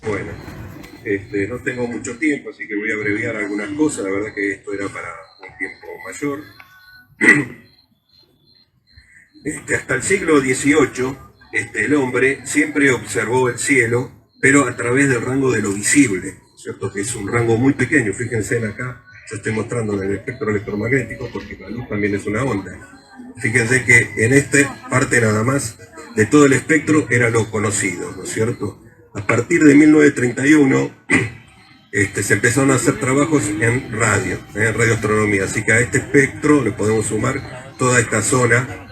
Bueno, no tengo mucho tiempo, así que voy a abreviar algunas cosas. La verdad que esto era para un tiempo mayor. Hasta el siglo XVIII, el hombre siempre observó el cielo, pero a través del rango de lo visible, ¿cierto? Que es un rango muy pequeño. Fíjense en acá, yo estoy mostrando en el espectro electromagnético, porque la luz también es una onda. Fíjense que en esta parte nada más de todo el espectro era lo conocido, ¿no es cierto? A partir de 1931 se empezaron a hacer trabajos en radio, en radioastronomía, así que a este espectro le podemos sumar toda esta zona.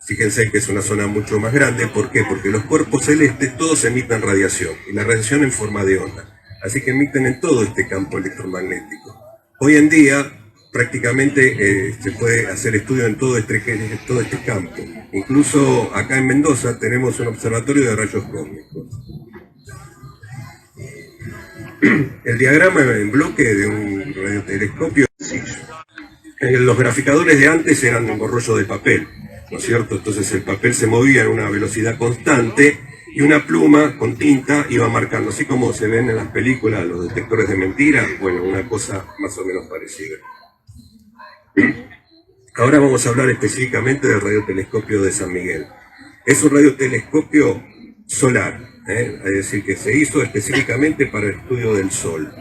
Fíjense que es una zona mucho más grande. ¿Por qué? Porque los cuerpos celestes todos emiten radiación, y la radiación en forma de onda. Así que emiten en todo este campo electromagnético. Hoy en día prácticamente se puede hacer estudio en todo este campo. Incluso acá en Mendoza tenemos un observatorio de rayos cósmicos. El diagrama en bloque de un radiotelescopio es sencillo. Los graficadores de antes eran un rollo de papel, ¿no es cierto? Entonces el papel se movía a una velocidad constante y una pluma con tinta iba marcando, así como se ven en las películas los detectores de mentiras. Bueno, una cosa más o menos parecida. Ahora vamos a hablar específicamente del radiotelescopio de San Miguel. Es un radiotelescopio solar, es decir, que se hizo específicamente para el estudio del Sol.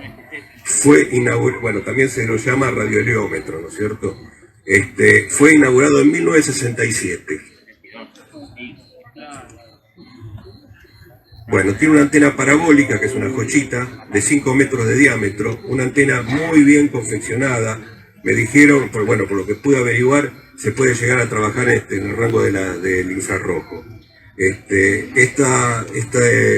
Fue inaugurado, bueno, también se lo llama radioheliómetro, ¿no es cierto? Fue inaugurado en 1967. Bueno, tiene una antena parabólica, que es una jochita, de 5 metros de diámetro, una antena muy bien confeccionada. Me dijeron, por lo que pude averiguar, se puede llegar a trabajar en el rango del infrarrojo. Este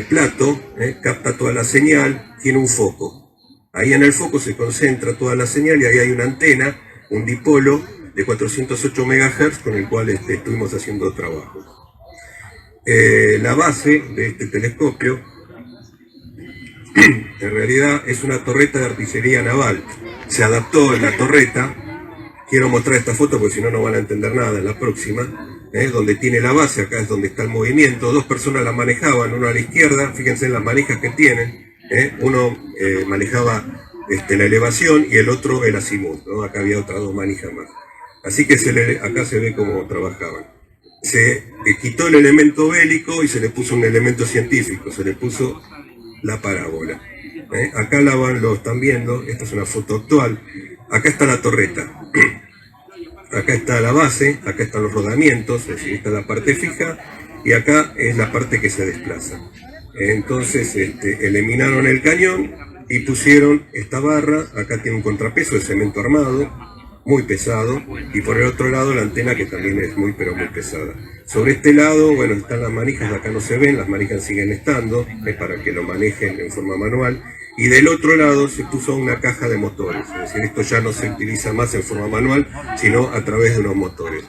plato capta toda la señal, tiene un foco. Ahí en el foco se concentra toda la señal y ahí hay una antena, un dipolo de 408 MHz con el cual estuvimos haciendo trabajo. La base de este telescopio en realidad es una torreta de artillería naval. Se adaptó en la torreta. Quiero mostrar esta foto porque si no, no van a entender nada en la próxima. Donde tiene la base, acá es donde está el movimiento. Dos personas la manejaban, uno a la izquierda, fíjense en las manijas que tienen. Uno manejaba la elevación y el otro el azimut, ¿no? Acá había otras dos manijas más. Así que acá se ve cómo trabajaban. Se quitó el elemento bélico y se le puso un elemento científico, se le puso la parábola. Acá lo están viendo, esta es una foto actual. Acá está la torreta. Acá está la base, acá están los rodamientos, es decir, esta es la parte fija, y acá es la parte que se desplaza. Entonces eliminaron el cañón y pusieron esta barra. Acá tiene un contrapeso de cemento armado, muy pesado, y por el otro lado la antena, que también es muy pesada. Sobre este lado, bueno, están las manijas, acá no se ven, las manijas siguen estando, es para que lo manejen en forma manual. Y del otro lado se puso una caja de motores, es decir, esto ya no se utiliza más en forma manual, sino a través de unos motores.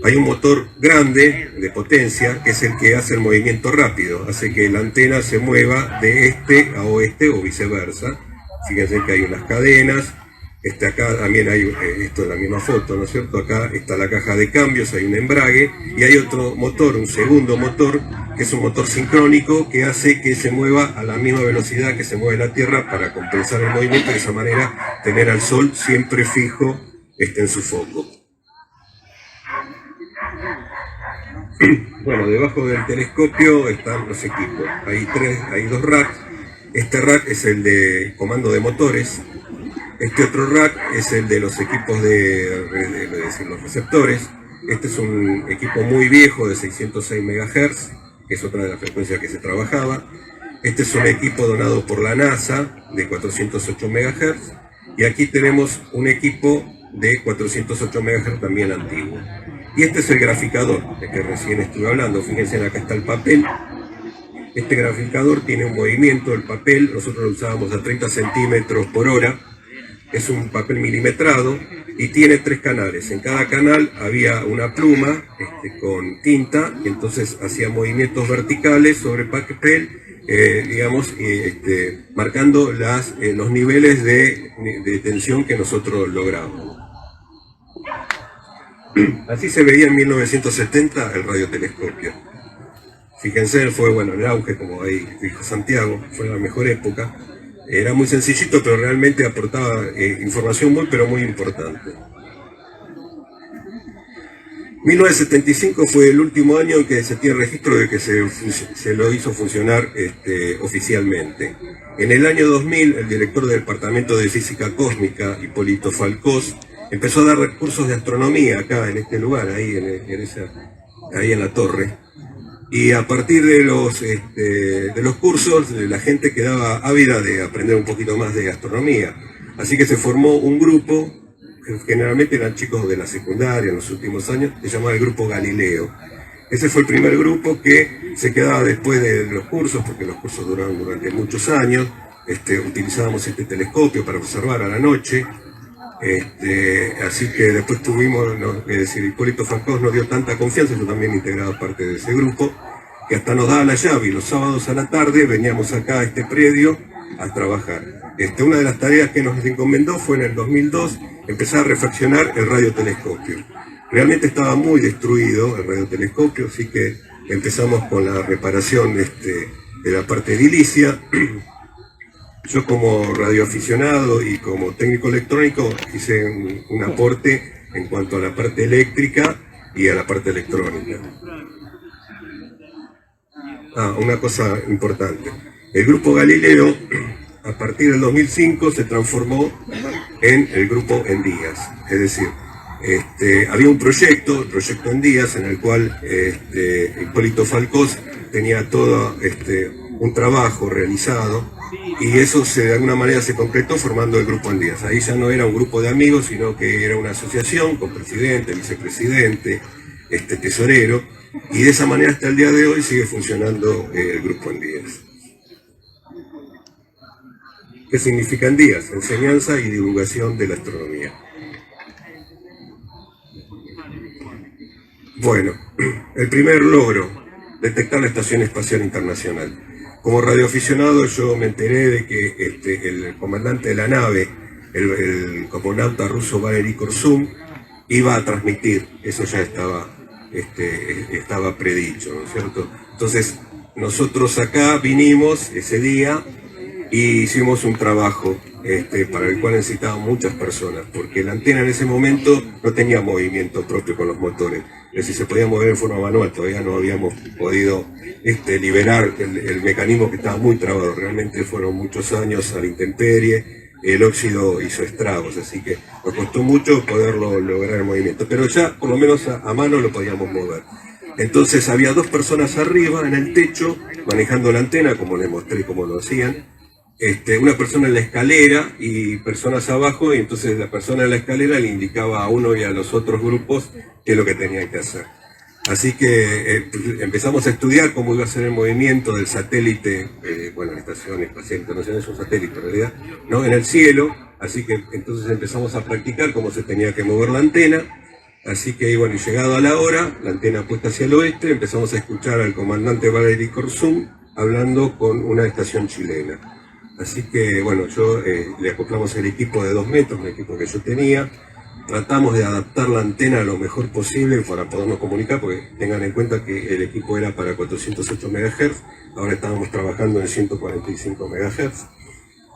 Hay un motor grande de potencia, que es el que hace el movimiento rápido, hace que la antena se mueva de este a oeste o viceversa. Fíjense que hay unas cadenas. Acá también hay, esto es la misma foto, ¿no es cierto? Acá está la caja de cambios, hay un embrague, y hay otro motor, un segundo motor, que es un motor sincrónico, que hace que se mueva a la misma velocidad que se mueve la Tierra para compensar el movimiento, y de esa manera tener al Sol siempre fijo en su foco. Bueno, debajo del telescopio están los equipos. Hay dos racks. Este rack es el de comando de motores. Este otro rack es el de los equipos de los receptores. Este es un equipo muy viejo de 606 MHz, que es otra de las frecuencias que se trabajaba. Este es un equipo donado por la NASA de 408 MHz. Y aquí tenemos un equipo de 408 MHz también antiguo. Y este es el graficador de que recién estuve hablando. Fíjense, acá está el papel. Este graficador tiene un movimiento, el papel, nosotros lo usábamos a 30 centímetros por hora. Es un papel milimetrado y tiene 3 canales. En cada canal había una pluma con tinta, y entonces hacía movimientos verticales sobre papel, marcando los niveles de tensión que nosotros lográbamos. Así se veía en 1970 el radiotelescopio. Fíjense, fue bueno el auge, como ahí dijo Santiago, fue la mejor época. Era muy sencillito, pero realmente aportaba información pero muy importante. 1975 fue el último año en que se tiene registro de que se lo hizo funcionar oficialmente. En el año 2000, el director del Departamento de Física Cósmica, Hipólito Falcós, empezó a dar cursos de astronomía acá en este lugar, ahí en la torre. Y a partir de los cursos, la gente quedaba ávida de aprender un poquito más de astronomía. Así que se formó un grupo, que generalmente eran chicos de la secundaria en los últimos años, se llamaba el Grupo Galileo. Ese fue el primer grupo que se quedaba después de los cursos, porque los cursos duraron durante muchos años. Utilizábamos este telescopio para observar a la noche. Así que después tuvimos, es decir, Hipólito Falcós nos dio tanta confianza, yo también integraba parte de ese grupo, que hasta nos daba la llave y los sábados a la tarde veníamos acá a este predio a trabajar. Una de las tareas que nos encomendó fue en el 2002 empezar a refaccionar el radiotelescopio. Realmente estaba muy destruido el radiotelescopio, así que empezamos con la reparación de la parte edilicia. Yo como radioaficionado y como técnico electrónico hice un aporte en cuanto a la parte eléctrica y a la parte electrónica. Una cosa importante. El Grupo Galileo, a partir del 2005, se transformó en el Grupo Endías. Es decir, había un proyecto, el proyecto Endías, en el cual Hipólito Falcós tenía todo un trabajo realizado, y eso de alguna manera se concretó formando el Grupo Endías. Ahí ya no era un grupo de amigos, sino que era una asociación con presidente, vicepresidente, tesorero, y de esa manera hasta el día de hoy sigue funcionando el Grupo Endías. ¿Qué significa Endías? Enseñanza y divulgación de la astronomía. Bueno, el primer logro, detectar la Estación Espacial Internacional. Como radioaficionado yo me enteré de que el comandante de la nave, el cosmonauta ruso Valery Korzun, iba a transmitir, eso ya estaba predicho, ¿no es cierto? Entonces nosotros acá vinimos ese día y hicimos un trabajo para el cual necesitaban muchas personas, porque la antena en ese momento no tenía movimiento propio con los motores, es decir, se podía mover en forma manual, todavía no habíamos podido liberar el mecanismo que estaba muy trabado. Realmente fueron muchos años a la intemperie, el óxido hizo estragos, así que nos costó mucho poderlo lograr el movimiento, pero ya por lo menos a mano lo podíamos mover. Entonces había dos personas arriba en el techo manejando la antena, como les mostré cómo lo hacían, una persona en la escalera y personas abajo, y entonces la persona en la escalera le indicaba a uno y a los otros grupos qué es lo que tenían que hacer. Así que empezamos a estudiar cómo iba a ser el movimiento del satélite, la Estación Espacial Internacional es un satélite en realidad, ¿no? En el cielo, así que entonces empezamos a practicar cómo se tenía que mover la antena. Así que, bueno, y llegado a la hora, la antena puesta hacia el oeste, empezamos a escuchar al comandante Valery Korzun hablando con una estación chilena. Así que, bueno, le acoplamos el equipo de 2 metros, un equipo que yo tenía. Tratamos de adaptar la antena lo mejor posible para podernos comunicar, porque tengan en cuenta que el equipo era para 408 MHz, ahora estábamos trabajando en 145 MHz.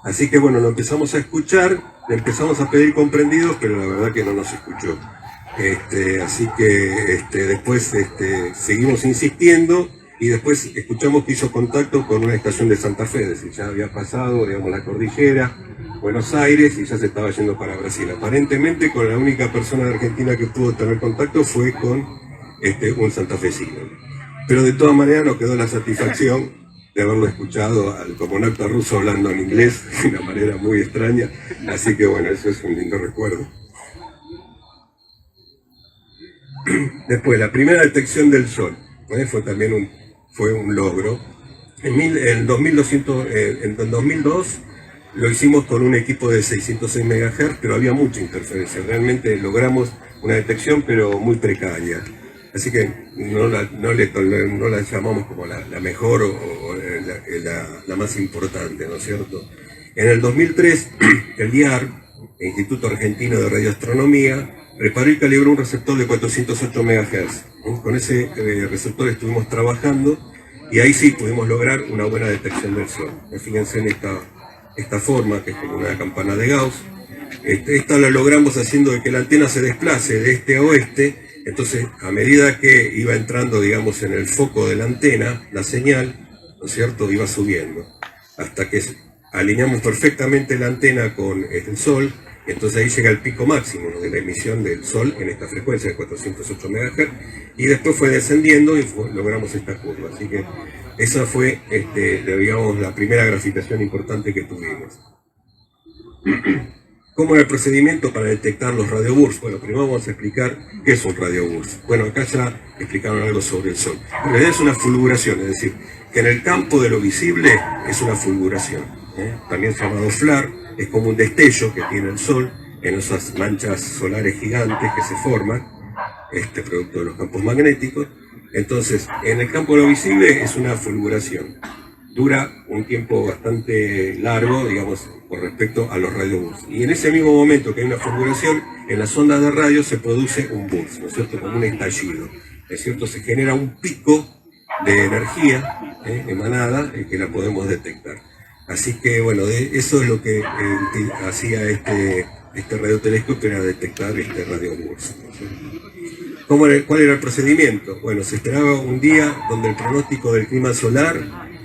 Así que, bueno, lo empezamos a escuchar, le empezamos a pedir comprendidos, pero la verdad que no nos escuchó. Así que después seguimos insistiendo y después escuchamos que hizo contacto con una estación de Santa Fe, es decir, ya había pasado, digamos, la cordillera, Buenos Aires, y ya se estaba yendo para Brasil. Aparentemente con la única persona de Argentina que pudo tener contacto fue con un santafesino. Pero de todas maneras nos quedó la satisfacción de haberlo escuchado al cosmonauta ruso hablando en inglés de una manera muy extraña, así que bueno, eso es un lindo recuerdo. Después, la primera detección del Sol, fue también un logro. En 2002 lo hicimos con un equipo de 606 MHz, pero había mucha interferencia. Realmente logramos una detección, pero muy precaria. Así que no la llamamos como la mejor o la más importante, ¿no es cierto? En el 2003, el IAR, el Instituto Argentino de Radioastronomía, reparó y calibró un receptor de 408 MHz. Con ese receptor estuvimos trabajando y ahí sí pudimos lograr una buena detección del sol. Fíjense en esta forma, que es como una campana de Gauss. Esta la logramos haciendo de que la antena se desplace de este a oeste. Entonces, a medida que iba entrando, digamos, en el foco de la antena, la señal, ¿no es cierto?, iba subiendo, hasta que alineamos perfectamente la antena con el sol. Entonces ahí llega el pico máximo, ¿no?, de la emisión del sol en esta frecuencia de 408 MHz, y después fue descendiendo y logramos esta curva. Así que esa fue, digamos, la primera graficación importante que tuvimos. ¿Cómo era el procedimiento para detectar los radiobursts? Bueno, primero vamos a explicar qué es un radioburst. Bueno, acá ya explicaron algo sobre el sol. En realidad es una fulguración, es decir, que en el campo de lo visible es una fulguración, también llamado FLAR. Es como un destello que tiene el sol en esas manchas solares gigantes que se forman, producto de los campos magnéticos. Entonces, en el campo de lo visible es una fulguración. Dura un tiempo bastante largo, digamos, con respecto a los radiobursts. Y en ese mismo momento que hay una fulguración, en las ondas de radio se produce un burst, ¿no es cierto?, como un estallido. Es cierto, se genera un pico de energía emanada que la podemos detectar. Así que, bueno, eso es lo que hacía este radiotelescopio, era detectar este radioburst, ¿no? ¿Cuál era el procedimiento? Bueno, se esperaba un día donde el pronóstico del clima solar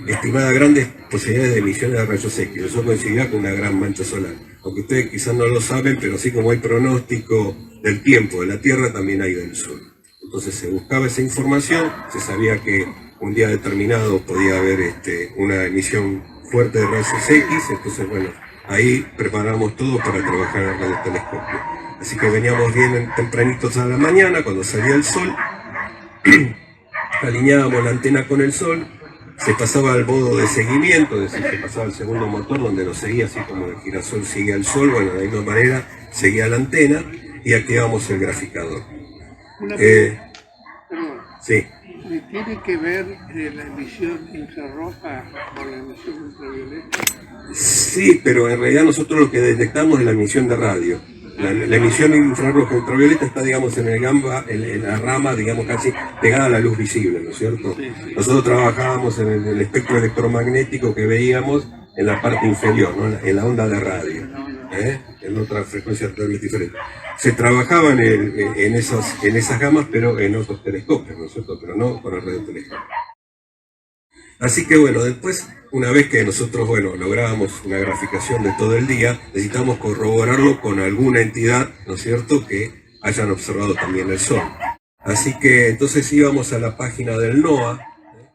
estimaba grandes posibilidades de emisiones de rayos X. Eso coincidía con una gran mancha solar. Aunque ustedes quizás no lo saben, pero así como hay pronóstico del tiempo de la Tierra, también hay del Sol. Entonces se buscaba esa información, se sabía que un día determinado podía haber una emisión fuerte de rayos X. Entonces, bueno, ahí preparamos todo para trabajar en el radiotelescopio. Así que veníamos bien tempranitos a la mañana, cuando salía el sol, alineábamos la antena con el sol, se pasaba al modo de seguimiento, es decir, se pasaba al segundo motor donde nos seguía, así como el girasol sigue al sol. Bueno, de la misma manera seguía la antena y activábamos el graficador. Sí. ¿Tiene que ver la emisión infrarroja con la emisión ultravioleta? Sí, pero en realidad nosotros lo que detectamos es la emisión de radio. La emisión infrarroja ultravioleta está, digamos, en el gamba, en la rama, digamos, casi pegada a la luz visible, ¿no es cierto? Sí, sí. Nosotros trabajábamos en el espectro electromagnético que veíamos en la parte inferior, ¿no?, en la onda de radio, en otra frecuencia totalmente diferente. Se trabajaba en esas gamas, pero en otros telescopios, ¿no es cierto?, pero no con el radiotelescopio. Así que, bueno, después, una vez que nosotros, bueno, lográbamos una graficación de todo el día, necesitamos corroborarlo con alguna entidad, ¿no es cierto?, que hayan observado también el sol. Así que entonces íbamos a la página del NOAA.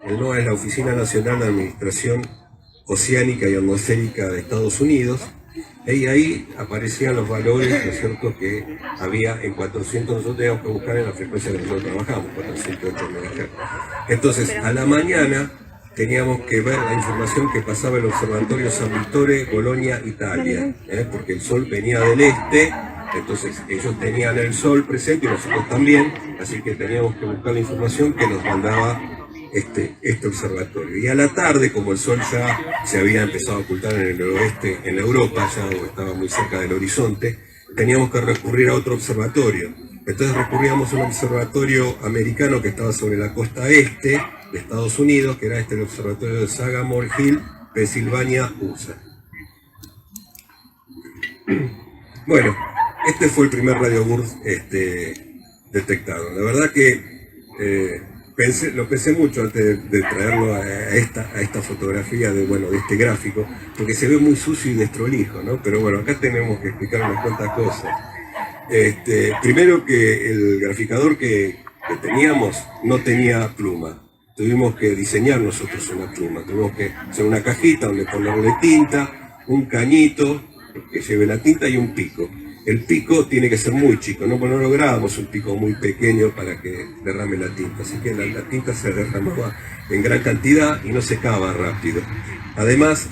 El NOAA es la Oficina Nacional de Administración Oceánica y Atmosférica de Estados Unidos, y ahí aparecían los valores, ¿no es cierto?, que había en 400, nosotros teníamos que buscar en la frecuencia que nosotros trabajamos, 408 MHz. Entonces, a la mañana teníamos que ver la información que pasaba en el Observatorio San Vittore, Bolonia, Italia, porque el sol venía del este. Entonces ellos tenían el sol presente y nosotros también, así que teníamos que buscar la información que nos mandaba este observatorio. Y a la tarde, como el sol ya se había empezado a ocultar en el oeste, en Europa, ya estaba muy cerca del horizonte, teníamos que recurrir a otro observatorio. Entonces recurríamos a un observatorio americano que estaba sobre la costa este de Estados Unidos, que era el observatorio de Sagamore Hill, Pensilvania, USA. Bueno, este fue el primer radioburst detectado. La verdad que lo pensé mucho antes de traerlo a esta fotografía de este gráfico, porque se ve muy sucio y desprolijo, ¿no? Pero bueno, acá tenemos que explicar unas cuantas cosas. Primero, que el graficador que teníamos no tenía pluma. Tuvimos que diseñar nosotros una pluma. Tuvimos que hacer una cajita donde ponerle tinta, un cañito que lleve la tinta y un pico. El pico tiene que ser muy chico, no lográbamos un pico muy pequeño para que derrame la tinta, así que la tinta se derramaba en gran cantidad y no secaba rápido. Además,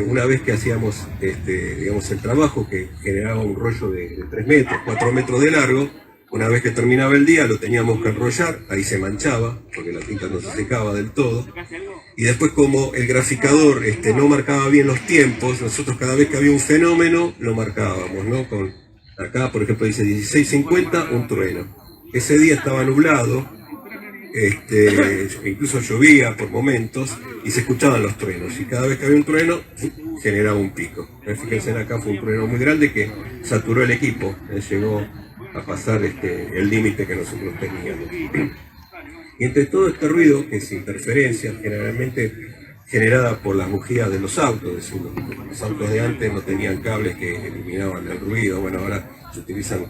una vez que hacíamos digamos, el trabajo, que generaba un rollo de 3 metros, 4 metros de largo, una vez que terminaba el día lo teníamos que enrollar, ahí se manchaba, porque la tinta no se secaba del todo. Y después, como el graficador no marcaba bien los tiempos, nosotros cada vez que había un fenómeno lo marcábamos, ¿no? Acá, por ejemplo, dice 16:50, un trueno. Ese día estaba nublado, incluso llovía por momentos y se escuchaban los truenos, y cada vez que había un trueno generaba un pico. Fíjense, acá fue un trueno muy grande que saturó el equipo, llegó a pasar el límite que nosotros teníamos. Y entre todo este ruido, que es interferencia generalmente generada por las bujías de los autos, es decir, los autos de antes no tenían cables que eliminaban el ruido. Bueno, ahora se utilizan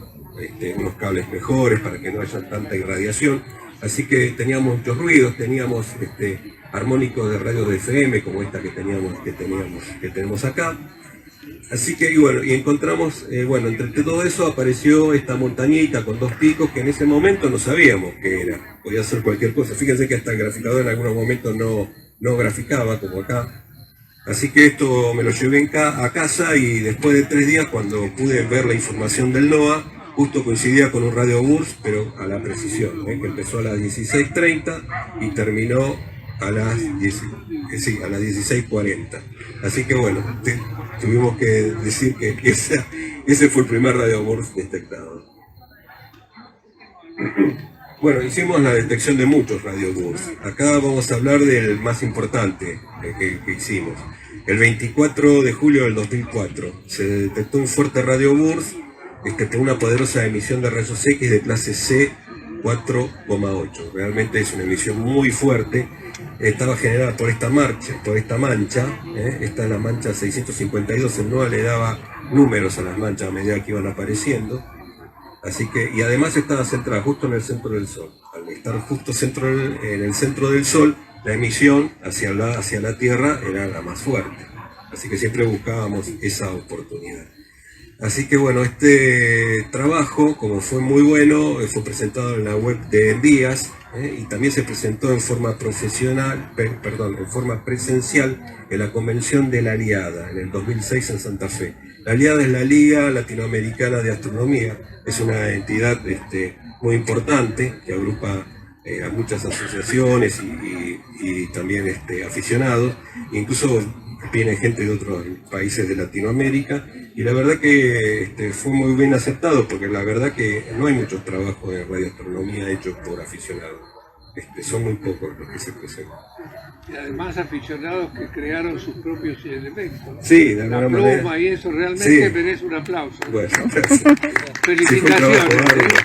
unos cables mejores para que no haya tanta irradiación, así que teníamos muchos ruidos, teníamos armónicos de radio de FM como esta que tenemos acá. Así que, y encontramos, entre todo eso apareció esta montañita con dos picos que en ese momento no sabíamos qué era, podía ser cualquier cosa. Fíjense que hasta el graficador en algunos momentos no graficaba como acá. Así que esto me lo llevé a casa, y después de 3 días, cuando pude ver la información del NOAA, justo coincidía con un radio Burs, pero a la precisión, que empezó a las 16:30 y terminó a las 16:40. Así que bueno, tuvimos que decir que ese fue el primer radio Burs detectado. Bueno, hicimos la detección de muchos radio Burs. Acá vamos a hablar del más importante que hicimos. El 24 de julio del 2004 se detectó un fuerte radio Burs por una poderosa emisión de rayos X de clase C 4,8. Realmente es una emisión muy fuerte. Estaba generada por esta mancha. Esta es la mancha 652. El NOAA le daba números a las manchas a medida que iban apareciendo. Así que, y además estaba centrada justo en el centro del Sol. Al estar justo en el centro del Sol, la emisión hacia la Tierra era la más fuerte. Así que siempre buscábamos esa oportunidad. Así que bueno, este trabajo, como fue muy bueno, fue presentado en la web de Díaz, y también se presentó en forma presencial en la Convención de la Aliada en el 2006 en Santa Fe. La Aliada es la Liga Latinoamericana de Astronomía, es una entidad muy importante que agrupa a muchas asociaciones y también aficionados, incluso viene gente de otros países de Latinoamérica, y la verdad que fue muy bien aceptado, porque la verdad que no hay muchos trabajos de radioastronomía hechos por aficionados. Son muy pocos los que se presentan. Y además aficionados que crearon sus propios elementos, ¿no? Sí, de alguna la pluma manera. Y eso realmente Sí. merece un aplauso. Bueno, Felicitaciones. Sí, Felicitaciones.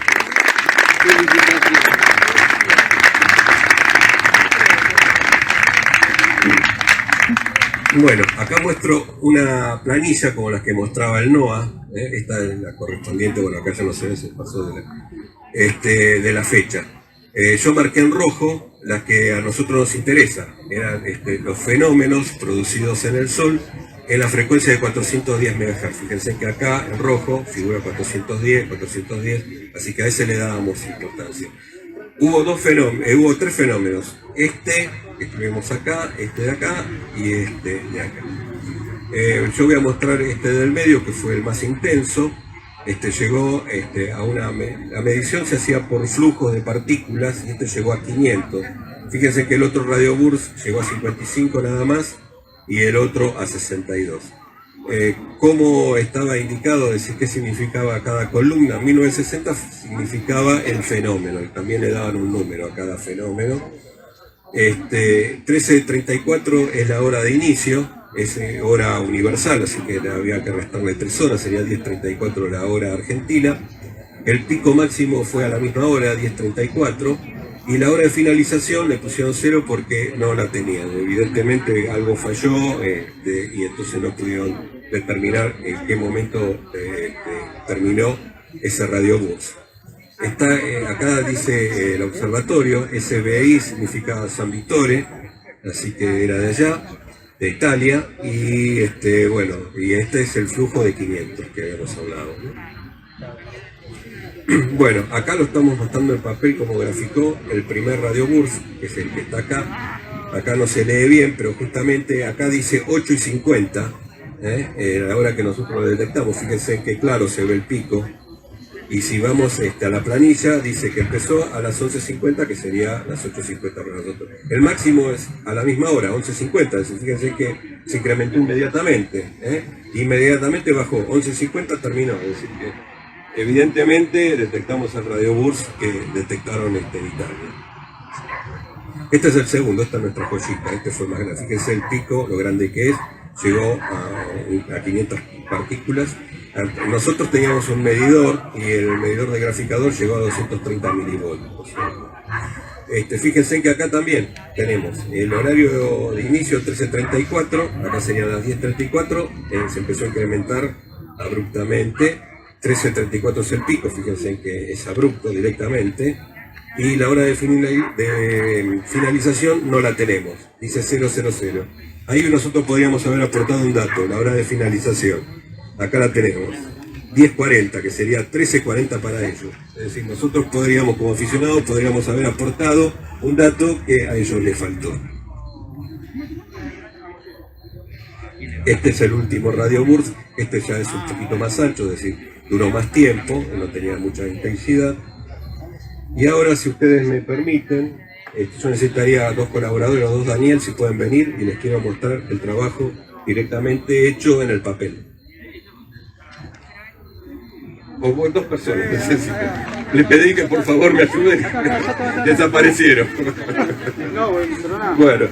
bueno, acá muestro una planilla como las que mostraba el NOAA. Esta es la correspondiente, bueno, acá ya no se ve, se pasó de la fecha. Yo marqué en rojo las que a nosotros nos interesa, eran los fenómenos producidos en el Sol en la frecuencia de 410 MHz. Fíjense que acá en rojo figura 410, así que a ese le dábamos importancia. Hubo 3 fenómenos, que vemos acá, de acá y de acá. Yo voy a mostrar del medio, que fue el más intenso. Llegó la medición se hacía por flujos de partículas, y llegó a 500. Fíjense que el otro radio Burs llegó a 55 nada más, y el otro a 62. ¿Cómo estaba indicado? Decir qué significaba cada columna. 1960 significaba el fenómeno, y también le daban un número a cada fenómeno. 13:34 es la hora de inicio, es hora universal, así que había que restarle 3 horas, sería 10:34 la hora argentina. El pico máximo fue a la misma hora, 10:34, y la hora de finalización le pusieron 0 porque no la tenían. Evidentemente algo falló, y entonces no pudieron determinar en qué momento terminó ese radio Burs. Acá dice el observatorio, SBI significa San Vittore, así que era de allá, de Italia, y y este es el flujo de 500 que habíamos hablado, ¿no? Bueno, acá lo estamos mostrando en papel como graficó el primer radio Burs, que es el que está acá. Acá no se lee bien, pero justamente acá dice 8:50, la hora que nosotros lo detectamos. Fíjense que claro se ve el pico. Y si vamos a la planilla, dice que empezó a las 11:50, que sería las 8:50 para nosotros. El máximo es a la misma hora, 11:50. Fíjense que se incrementó inmediatamente. Inmediatamente bajó, 11:50 terminó. Es decir, que evidentemente detectamos el radio Burs que detectaron en Italia. Este es el segundo, esta es nuestra joyita, este fue más grande. Fíjense el pico, lo grande que es, llegó a 500 partículas. Nosotros teníamos un medidor y el medidor de graficador llegó a 230 milivolts. Fíjense que acá también tenemos el horario de inicio 13:34, acá serían las 10:34, se empezó a incrementar abruptamente, 13:34 es el pico, fíjense que es abrupto directamente, y la hora de finalización no la tenemos, dice 0:00. Ahí nosotros podríamos haber aportado un dato, la hora de finalización, acá la tenemos. 10:40, que sería 13:40 para ellos. Es decir, nosotros podríamos, como aficionados, podríamos haber aportado un dato que a ellos les faltó. Este es el último Radio Burst, este ya es un poquito más ancho, es decir, duró más tiempo, no tenía mucha intensidad. Y ahora, si ustedes me permiten, yo necesitaría 2 colaboradores, 2 Daniel, si pueden venir, y les quiero mostrar el trabajo directamente hecho en el papel. O 2 personas, le pedí que por favor me ayuden, desaparecieron. Bueno.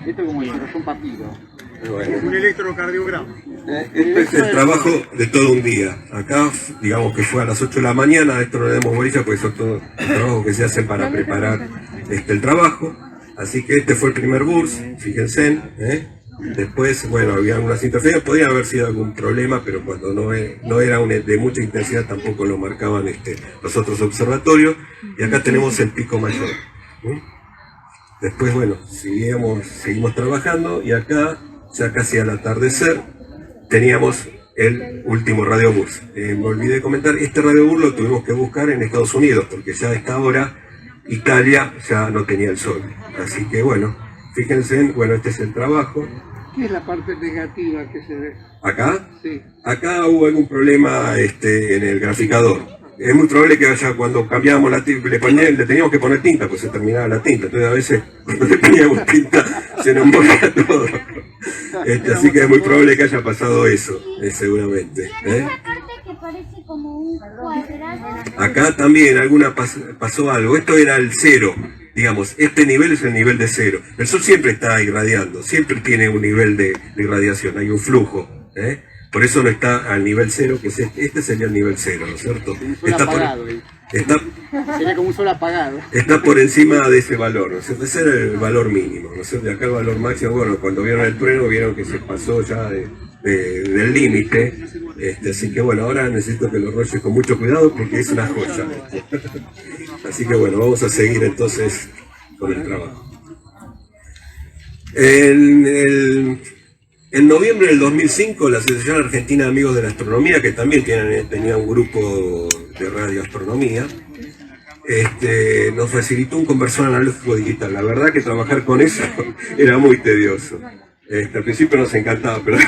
Esto como son papiros. Bueno. Un electrocardiograma. Este es el trabajo de todo un día. Acá, digamos que fue a las 8 de la mañana, esto no le demos bolilla porque son todos los trabajos que se hacen para preparar el trabajo. Así que este fue el primer burs, fíjense. Después, bueno, había algunas interferencias, podría haber sido algún problema, pero cuando no era de mucha intensidad tampoco lo marcaban los otros observatorios. Y acá tenemos el pico mayor. Después, bueno, seguimos trabajando y acá, ya casi al atardecer, teníamos el último Radio Burst. Me olvidé de comentar, este Radio Burst lo tuvimos que buscar en Estados Unidos, porque ya a esta hora Italia ya no tenía el sol. Así que bueno, fíjense, bueno, este es el trabajo. ¿Qué es la parte negativa que se ve? ¿Acá? Sí. Acá hubo algún problema en el graficador. Es muy probable que cuando cambiábamos la tinta, le teníamos que poner tinta, pues se terminaba la tinta. Entonces a veces cuando le poníamos tinta se nos moría todo. Así que es muy probable que haya pasado eso, seguramente. Esa parte que parece como un cuadrado. Acá también pasó algo. Esto era el 0. Digamos, este nivel es el nivel de 0. El Sol siempre está irradiando, siempre tiene un nivel de irradiación, hay un flujo. Por eso no está al nivel 0, que es este sería el nivel 0, ¿no es cierto? Sería como un sol apagado. Está por encima de ese valor, ¿no es cierto? Ese era el valor mínimo, ¿no es cierto? De acá el valor máximo, bueno, cuando vieron el trueno vieron que se pasó ya del límite. Así que bueno, ahora necesito que lo rolles con mucho cuidado porque es una joya. Así que bueno, vamos a seguir entonces con el trabajo. En noviembre del 2005, la Asociación Argentina de Amigos de la Astronomía, que también tenía un grupo de radioastronomía, nos facilitó un conversor analógico digital. La verdad que trabajar con eso era muy tedioso. Al principio nos encantaba, pero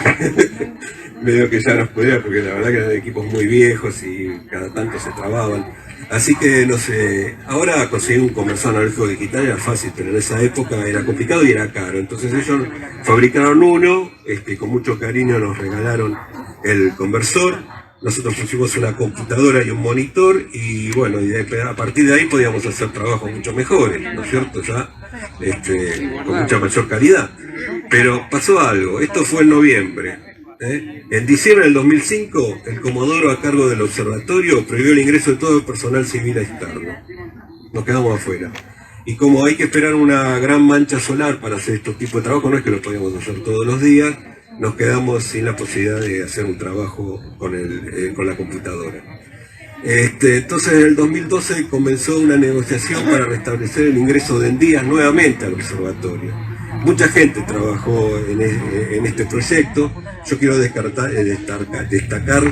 medio que ya nos podía, porque la verdad que eran equipos muy viejos y cada tanto se trababan. Así que, no sé, ahora conseguir un conversor analógico digital era fácil, pero en esa época era complicado y era caro. Entonces ellos fabricaron uno, con mucho cariño nos regalaron el conversor. Nosotros pusimos una computadora y un monitor y bueno, a partir de ahí podíamos hacer trabajos mucho mejores, ¿no es cierto? Ya con mucha mayor calidad. Pero pasó algo, esto fue en noviembre. En diciembre del 2005, el Comodoro a cargo del observatorio prohibió el ingreso de todo el personal civil externo. Nos quedamos afuera. Y como hay que esperar una gran mancha solar para hacer estos tipos de trabajo, no es que lo podíamos hacer todos los días, nos quedamos sin la posibilidad de hacer un trabajo con la computadora. Entonces en el 2012 comenzó una negociación para restablecer el ingreso de días nuevamente al observatorio. Mucha gente trabajó en este proyecto. Yo quiero destacar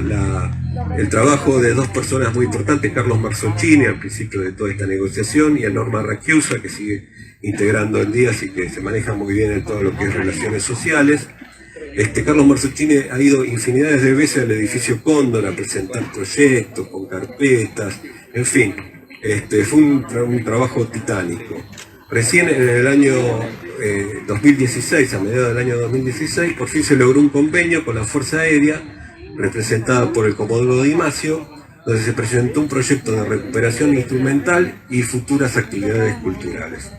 el trabajo de 2 personas muy importantes, Carlos Marzoncini al principio de toda esta negociación y a Norma Rachiusa, que sigue integrando el DIAS y que se maneja muy bien en todo lo que es relaciones sociales. Carlos Marzoncini ha ido infinidades de veces al edificio Cóndor a presentar proyectos con carpetas, en fin, fue un trabajo titánico. Recién en el año 2016, a mediados del año 2016, por fin se logró un convenio con la Fuerza Aérea, representada por el Comodoro Di Masio, donde se presentó un proyecto de recuperación instrumental y futuras actividades culturales.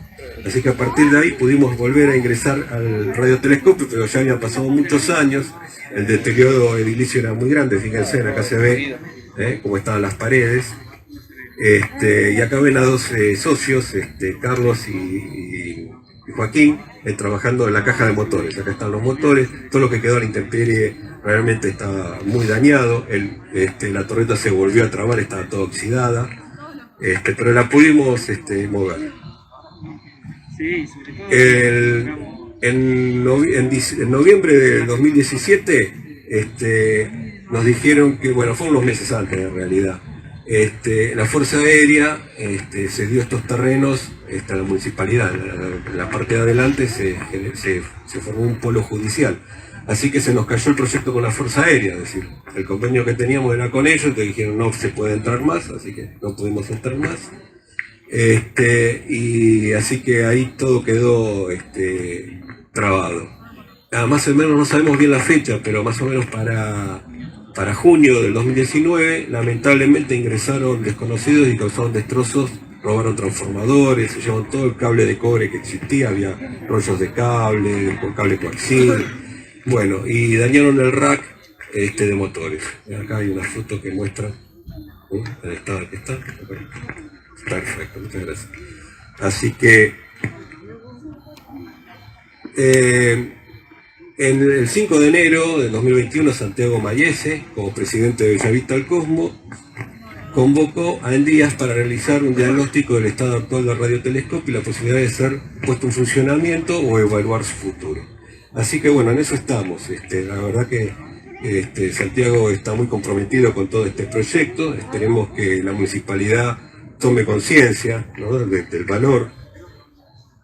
Así que a partir de ahí pudimos volver a ingresar al radiotelescopio, pero ya habían pasado muchos años, el deterioro edilicio era muy grande, fíjense, acá se ve cómo estaban las paredes. Y acá ven a dos socios, Carlos y Joaquín, trabajando en la caja de motores. Acá están los motores, todo lo que quedó a la intemperie realmente está muy dañado. La torreta se volvió a trabar, estaba toda oxidada, pero la pudimos mover. En noviembre del 2017 nos dijeron que, bueno, fue unos meses antes en realidad, la Fuerza Aérea se dio estos terrenos a la municipalidad. En la parte de adelante se formó un polo judicial. Así que se nos cayó el proyecto con la Fuerza Aérea, es decir, el convenio que teníamos era con ellos, te dijeron no se puede entrar más, así que no pudimos entrar más. Y así que ahí todo quedó trabado. Más o menos no sabemos bien la fecha, pero más o menos para junio del 2019, lamentablemente ingresaron desconocidos y causaron destrozos, robaron transformadores, se llevaron todo el cable de cobre que existía, había rollos de cable, cable coaxial, bueno, y dañaron el rack de motores. Acá hay una foto que muestra el estado que está. Perfecto, muchas gracias. Así que en el 5 de enero de 2021, Santiago Mayese, como presidente de Bellavista al Cosmo, convocó a Endías para realizar un diagnóstico del estado actual del radiotelescopio y la posibilidad de ser puesto en funcionamiento o evaluar su futuro. Así que bueno, en eso estamos. La verdad que Santiago está muy comprometido con todo este proyecto. Esperemos que la municipalidad tome conciencia, ¿no?, del valor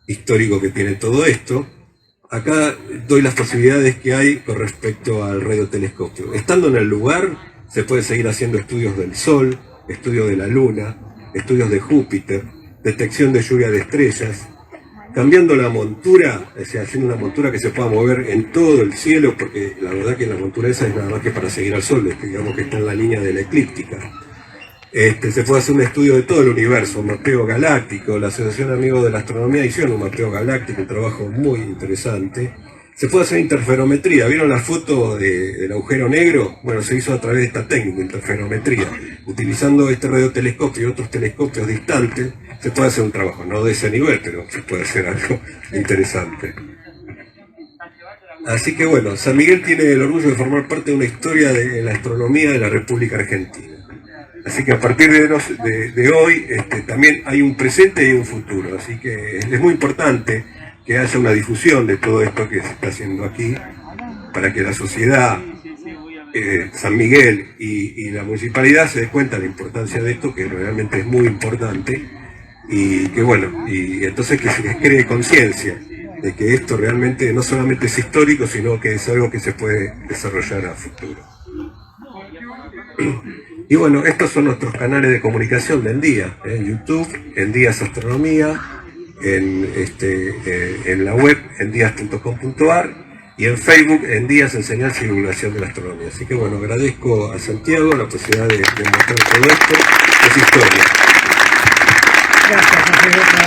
histórico que tiene todo esto. Acá doy las posibilidades que hay con respecto al radiotelescopio. Estando en el lugar, se puede seguir haciendo estudios del Sol, estudios de la Luna, estudios de Júpiter, detección de lluvia de estrellas, cambiando la montura, o sea, haciendo una montura que se pueda mover en todo el cielo, porque la verdad que la montura esa es nada más que para seguir al Sol, digamos que está en la línea de la eclíptica. Se puede hacer un estudio de todo el universo, un mapeo galáctico. La Asociación Amigos de la Astronomía hicieron un mapeo galáctico, un trabajo muy interesante. Se puede hacer interferometría. ¿Vieron la foto del agujero negro? Bueno, se hizo a través de esta técnica, interferometría. Utilizando este radiotelescopio y otros telescopios distantes, se puede hacer un trabajo, no de ese nivel, pero se puede hacer algo interesante. Así que bueno, San Miguel tiene el orgullo de formar parte de una historia de la astronomía de la República Argentina. Así que a partir de hoy también hay un presente y un futuro. Así que es muy importante que haya una difusión de todo esto que se está haciendo aquí, para que la sociedad, San Miguel y la municipalidad se den cuenta de la importancia de esto, que realmente es muy importante, y que bueno, y entonces que se cree conciencia de que esto realmente no solamente es histórico, sino que es algo que se puede desarrollar a futuro. Y bueno, estos son nuestros canales de comunicación de Endías, en YouTube, Endías Astronomía, en la web endías.com.ar y en Facebook Endías Enseñanza y Divulgación de la Astronomía. Así que bueno, agradezco a Santiago la posibilidad de mostrar todo esto, es historia. Gracias,